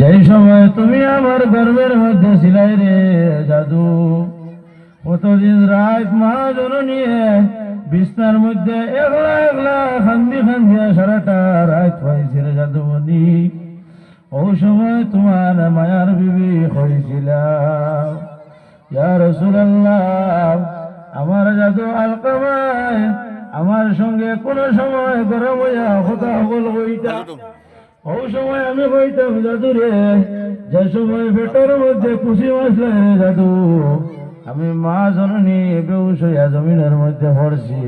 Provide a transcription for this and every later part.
যেই সময় তুমি আমার গর্বের মধ্যে ছিলাই রে জাদু, কতদিন রাত মা জননিয়ে বিছনার মধ্যে একলা একলা খান্দি খান্দিয়া সারাটা রাত হয়েছিল জাদুমণি। ও সময় তোমার মায়ার বিবি হয়েছিলাম, ইয়া রাসূলুল্লাহ, আমার জাদু আলকামায় আমার সঙ্গে কোন সময় গরম হইয়া কথা বল হইতা। ও সময় আমি কইতাম জাদু রে, যে সময় পেটের মধ্যে খুশি মাসলে রে জাদু, আমি মা জননী বেউস হইয়া জমিনের মধ্যে পড়ছি।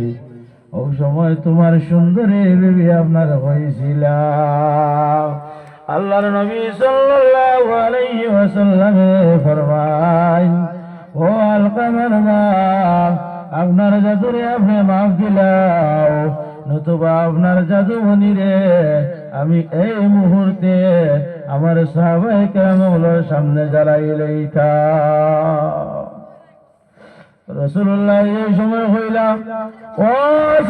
ও সময় তোমার সুন্দরী বিবি আপনার হয়েছিল। আল্লাহর নবী সাল্লাল্লাহু আলাইহি ওয়াসাল্লাম ফরমায়, ও আলকামার মা, আপনার জাদুরে আপনি মাফ দিলাও, নতুবা আপনার জাদুমণি রে আমি এই মুহূর্তে আমার সাহাবায়ে কেরামের সামনে জ্বালাই লইতাম। রাসূলুল্লাহ এই সময় হইলাম, ও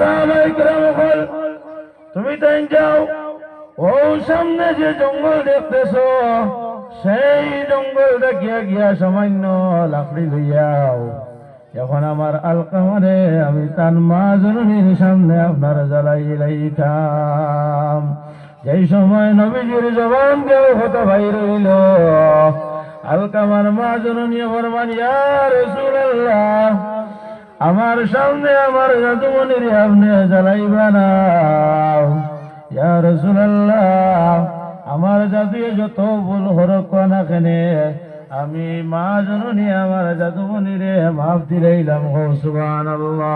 সাহাবায়ে কেরাম, তুমি তাই যাও, ও সামনে যে জঙ্গল দেখতেছ সেই জঙ্গলটা গিয়া গিয়া সামান্য লাকড়ি লইয়াও। এখন আমার আলকামারে আমি তার মা জননীর সামনে আপনার জ্বালাই লাইতাম। যেই সময় নবীজির জবান দেও হতো ভাই রইল, আলকামার মা জননী ফরমান, ইয়া রাসূলুল্লাহ, আমার সামনে আমার জাদুমণির আপনি জ্বালাইবা না। ইয়া রাসূলুল্লাহ, আমার জাদুয়ে যত ভুল হরক না কেনে আমি মা জননী আমার জাদুমণিরে মাফ দিলাইলাম। সুবহানাল্লাহ।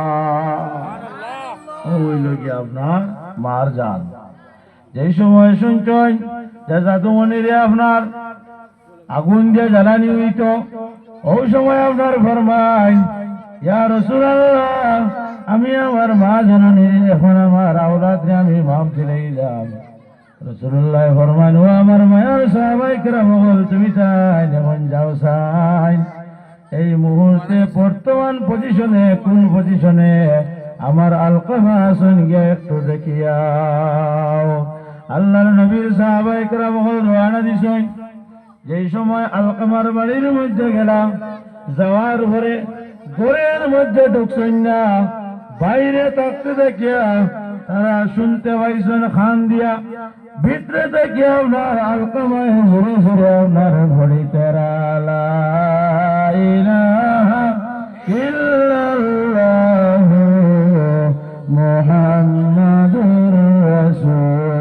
হইল কি আপনার মার জান। যেই সময় শুনছেন যে জাদুমণিরে আপনার আগুন দিয়ে জ্বালানি হইত, ওই সময় আপনার ফরমাই, ইয়া রাসূলুল্লাহ, আমি আমার মা জননীর এখন আমার আওলাদরে আমি মাফ দিলাইলাম। রাসূলুল্লাহ ফরমান, ও আমার মায়ের সাহাবায়ে কেরাম, তুমি তাই যেমন যাও চাই এই মুহূর্তে বর্তমান পজিশনে কোন পজিশনে আমার আলকামা আছেন গিয়া একটু দেখিয়াও। আল্লাহর নবীর সাহাবায়ে কেরাম রওনা দিছেন। যেই সময় আলকামার বাড়ির মধ্যে গেলাম, যাওয়ার পরে ঘরের মধ্যে ঢুকছেন না, বাইরে থাকতে দেখিয়া তারা শুনতে পাইছেন খান দিয়া, ভিতরে থেকে আপনার আলকামায় ঘুরে ঘুরে আপনার ঘড়ি তেরা লা ইলাহা ইল্লাল্লাহু মুহাম্মাদুর রাসূলুল্লাহ,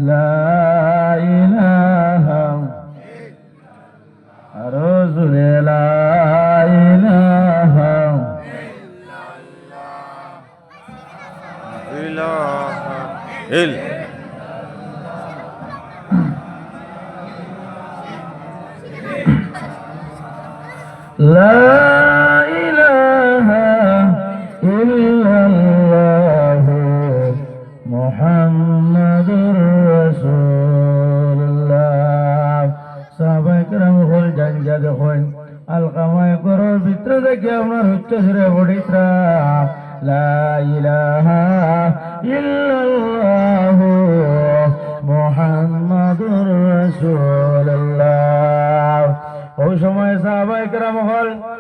লা ইলাহা রাসূলুল্লাহ, লা ইলাহা ইল লা ইলাহা ইল্লাল্লাহু মুহাম্মাদুর রাসূলুল্লাহ। সাহাবায়ে কেরাম হল জানজা যখন আলকামায় করার ভিতরে দেখে আপনার উচ্চ সুরে পড়িত্রা, লা ইলাহা ইল্লাল্লাহু মুহাম্মাদুর রাসূলুল্লাহ। ওই সময় সাহাবায়ে কেরাম হল